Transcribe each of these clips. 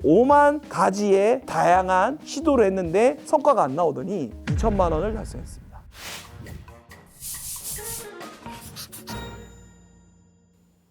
5만 가지의 다양한 시도를 했는데 성과가 안 나오더니 2천만 원을 달성했습니다.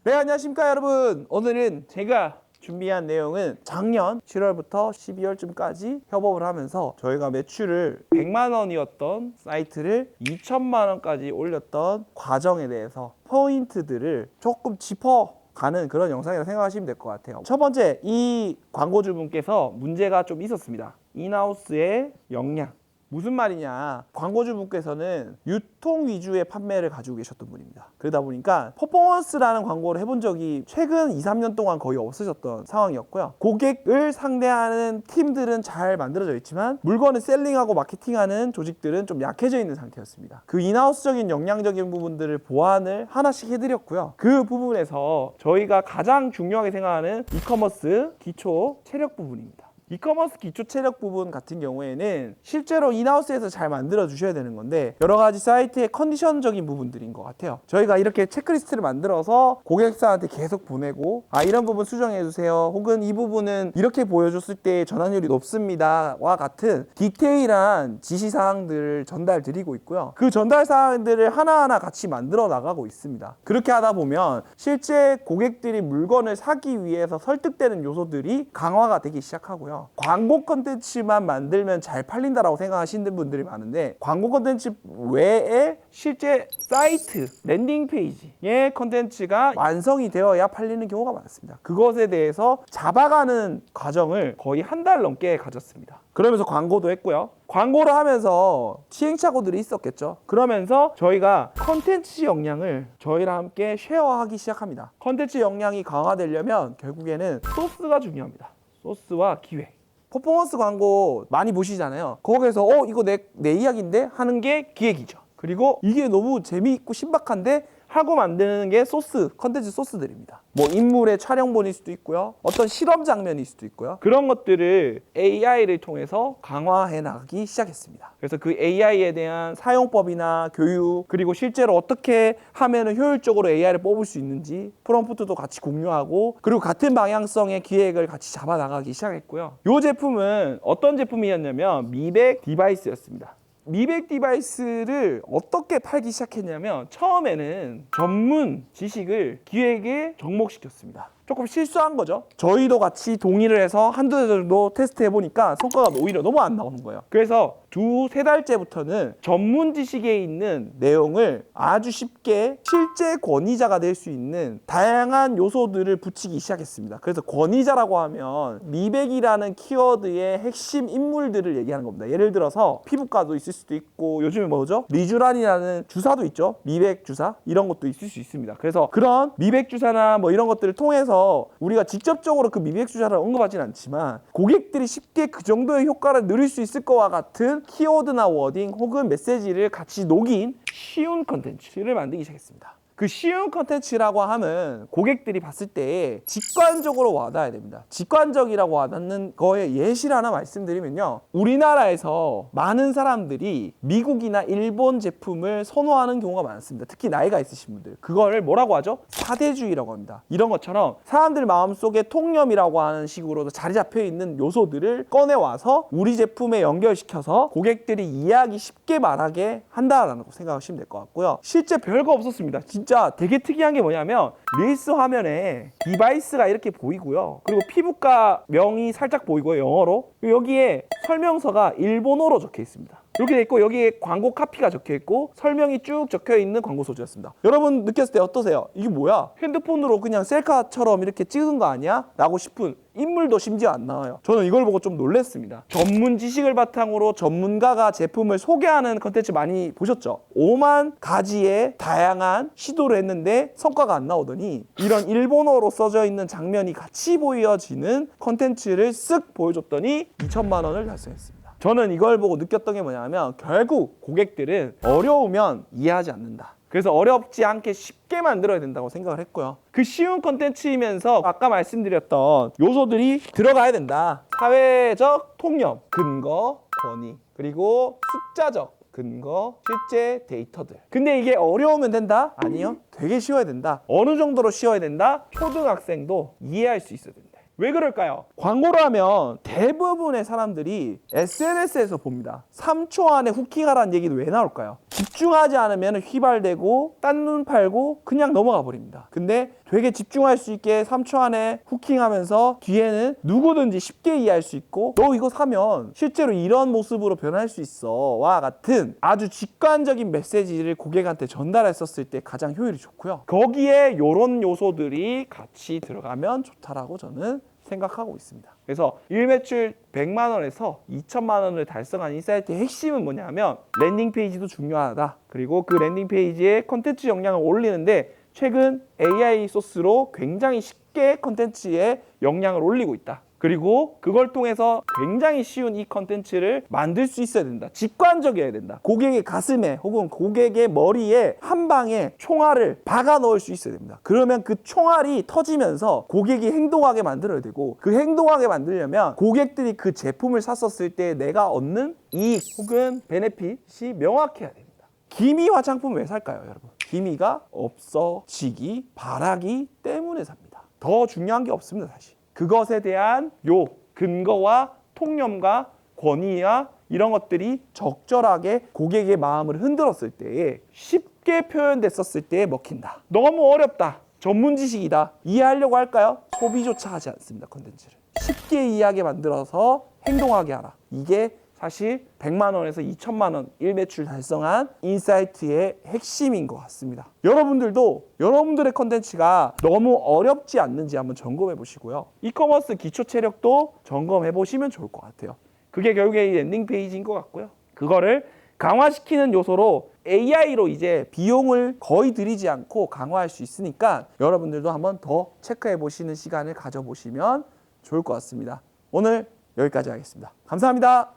네, 안녕하십니까 여러분. 오늘은 제가 준비한 내용은 작년 7월부터 12월쯤까지 협업을 하면서 저희가 매출을 100만 원이었던 사이트를 2천만 원까지 올렸던 과정에 대해서 포인트들을 조금 짚어가는 그런 영상이라고 생각하시면 될 것 같아요. 첫 번째, 이 광고주분께서 문제가 좀 있었습니다. 인하우스의 역량. 무슨 말이냐, 광고주분께서는 유통 위주의 판매를 가지고 계셨던 분입니다. 그러다 보니까 퍼포먼스라는 광고를 해본 적이 최근 2, 3년 동안 거의 없으셨던 상황이었고요. 고객을 상대하는 팀들은 잘 만들어져 있지만 물건을 셀링하고 마케팅하는 조직들은 좀 약해져 있는 상태였습니다. 그 인하우스적인 역량적인 부분들을 보완을 하나씩 해드렸고요. 그 부분에서 저희가 가장 중요하게 생각하는 이커머스 기초 체력 부분입니다. 이커머스 기초 체력 부분 같은 경우에는 실제로 인하우스에서 잘 만들어 주셔야 되는 건데 여러 가지 사이트의 컨디션적인 부분들인 것 같아요. 저희가 이렇게 체크리스트를 만들어서 고객사한테 계속 보내고 이런 부분 수정해 주세요, 혹은 이 부분은 이렇게 보여줬을 때 전환율이 높습니다 와 같은 디테일한 지시사항들을 전달 드리고 있고요. 그 전달 사항들을 하나하나 같이 만들어 나가고 있습니다. 그렇게 하다 보면 실제 고객들이 물건을 사기 위해서 설득되는 요소들이 강화가 되기 시작하고요. 광고 컨텐츠만 만들면 잘 팔린다라고 생각하시는 분들이 많은데 광고 컨텐츠 외에 실제 사이트, 랜딩 페이지의 컨텐츠가 완성이 되어야 팔리는 경우가 많습니다. 그것에 대해서 잡아가는 과정을 거의 한 달 넘게 가졌습니다. 그러면서 광고도 했고요. 광고를 하면서 시행착오들이 있었겠죠. 그러면서 저희가 컨텐츠 역량을 저희랑 함께 쉐어하기 시작합니다. 컨텐츠 역량이 강화되려면 결국에는 소스가 중요합니다. 소스와 기획. 퍼포먼스 광고 많이 보시잖아요. 거기에서 이거 내 이야기인데 하는 게 기획이죠. 그리고 이게 너무 재미있고 신박한데 하고 만드는 게 소스, 컨텐츠 소스들입니다. 뭐 인물의 촬영본일 수도 있고요. 어떤 실험 장면일 수도 있고요. 그런 것들을 AI를 통해서 강화해 나가기 시작했습니다. 그래서 그 AI에 대한 사용법이나 교육, 그리고 실제로 어떻게 하면 효율적으로 AI를 뽑을 수 있는지 프롬프트도 같이 공유하고, 그리고 같은 방향성의 기획을 같이 잡아 나가기 시작했고요. 이 제품은 어떤 제품이었냐면 미백 디바이스였습니다. 미백 디바이스를 어떻게 팔기 시작했냐면 처음에는 전문 지식을 기획에 접목시켰습니다. 조금 실수한 거죠. 저희도 같이 동의를 해서 한두 달 정도 테스트 해보니까 성과가 오히려 너무 안 나오는 거예요. 그래서 두세 달째부터는 전문 지식에 있는 내용을 아주 쉽게 실제 권위자가 될 수 있는 다양한 요소들을 붙이기 시작했습니다. 그래서 권위자라고 하면 미백이라는 키워드의 핵심 인물들을 얘기하는 겁니다. 예를 들어서 피부과도 있을 수도 있고, 요즘에 뭐죠? 리쥬란이라는 주사도 있죠. 미백 주사, 이런 것도 있을 수 있습니다. 그래서 그런 미백 주사나 뭐 이런 것들을 통해서 우리가 직접적으로 그 미백 주사를 언급하진 않지만 고객들이 쉽게 그 정도의 효과를 누릴 수 있을 것과 같은 키워드나 워딩 혹은 메시지를 같이 녹인 쉬운 컨텐츠를 만들기 시작했습니다. 그 쉬운 컨텐츠라고 하면 고객들이 봤을 때 직관적으로 와닿아야 됩니다. 직관적이라고 와닿는 거에 예시를 하나 말씀드리면요, 우리나라에서 많은 사람들이 미국이나 일본 제품을 선호하는 경우가 많습니다. 특히 나이가 있으신 분들. 그거를 뭐라고 하죠? 사대주의라고 합니다. 이런 것처럼 사람들 마음속에 통념이라고 하는 식으로 자리 잡혀 있는 요소들을 꺼내와서 우리 제품에 연결시켜서 고객들이 이해하기 쉽게 말하게 한다라는 거 생각하시면 될 것 같고요. 실제 별거 없었습니다. 진짜 되게 특이한 게 뭐냐면 릴스 화면에 디바이스가 이렇게 보이고요. 그리고 피부과 명이 살짝 보이고요, 영어로. 여기에 설명서가 일본어로 적혀 있습니다. 이렇게 돼 있고 여기에 광고 카피가 적혀 있고 설명이 쭉 적혀 있는 광고 소재였습니다. 여러분 느꼈을 때 어떠세요? 이게 뭐야? 핸드폰으로 그냥 셀카처럼 이렇게 찍은 거 아니야? 라고 싶은, 인물도 심지어 안 나와요. 저는 이걸 보고 좀 놀랐습니다. 전문 지식을 바탕으로 전문가가 제품을 소개하는 컨텐츠 많이 보셨죠? 5만 가지의 다양한 시도를 했는데 성과가 안 나오더니 이런 일본어로 써져 있는 장면이 같이 보여지는 컨텐츠를 쓱 보여줬더니 2천만 원을 달성했습니다. 저는 이걸 보고 느꼈던 게 뭐냐면 결국 고객들은 어려우면 이해하지 않는다. 그래서 어렵지 않게 쉽게 만들어야 된다고 생각을 했고요. 그 쉬운 컨텐츠이면서 아까 말씀드렸던 요소들이 들어가야 된다. 사회적 통념, 근거, 권위, 그리고 숫자적 근거, 실제 데이터들. 근데 이게 어려우면 된다? 아니요. 되게 쉬워야 된다. 어느 정도로 쉬워야 된다? 초등학생도 이해할 수 있어야 된다. 왜 그럴까요? 광고를 하면 대부분의 사람들이 SNS에서 봅니다. 3초 안에 후킹하라는 얘기도 왜 나올까요? 집중하지 않으면 휘발되고 딴 눈 팔고 그냥 넘어가 버립니다. 근데 되게 집중할 수 있게 3초 안에 후킹하면서 뒤에는 누구든지 쉽게 이해할 수 있고 너 이거 사면 실제로 이런 모습으로 변할 수 있어 와 같은 아주 직관적인 메시지를 고객한테 전달했었을 때 가장 효율이 좋고요. 거기에 이런 요소들이 같이 들어가면 좋다라고 저는 생각하고 있습니다. 그래서 일매출 100만 원에서 2천만 원을 달성한 이 사이트의 핵심은 뭐냐면 랜딩 페이지도 중요하다. 그리고 그 랜딩 페이지에 컨텐츠 역량을 올리는데 최근 AI 소스로 굉장히 쉽게 컨텐츠에 역량을 올리고 있다. 그리고 그걸 통해서 굉장히 쉬운 이 컨텐츠를 만들 수 있어야 된다. 직관적이어야 된다. 고객의 가슴에 혹은 고객의 머리에 한 방에 총알을 박아 넣을 수 있어야 됩니다. 그러면 그 총알이 터지면서 고객이 행동하게 만들어야 되고 그 행동하게 만들려면 고객들이 그 제품을 샀었을 때 내가 얻는 이익 혹은 베네핏이 명확해야 됩니다. 기미 화장품 왜 살까요, 여러분? 기미가 없어지기 바라기 때문에 삽니다. 더 중요한 게 없습니다, 사실. 그것에 대한 근거와 통념과 권위와 이런 것들이 적절하게 고객의 마음을 흔들었을 때에 쉽게 표현됐었을 때에 먹힌다. 너무 어렵다. 전문 지식이다. 이해하려고 할까요? 소비조차 하지 않습니다. 컨텐츠를. 쉽게 이해하게 만들어서 행동하게 하라. 이게 사실 100만 원에서 2천만 원 일매출 달성한 인사이트의 핵심인 것 같습니다. 여러분들도 여러분들의 컨텐츠가 너무 어렵지 않는지 한번 점검해 보시고요. 이커머스 기초 체력도 점검해 보시면 좋을 것 같아요. 그게 결국에 이 랜딩 페이지인 것 같고요. 그거를 강화시키는 요소로 AI로 이제 비용을 거의 들이지 않고 강화할 수 있으니까 여러분들도 한번 더 체크해 보시는 시간을 가져보시면 좋을 것 같습니다. 오늘 여기까지 하겠습니다. 감사합니다.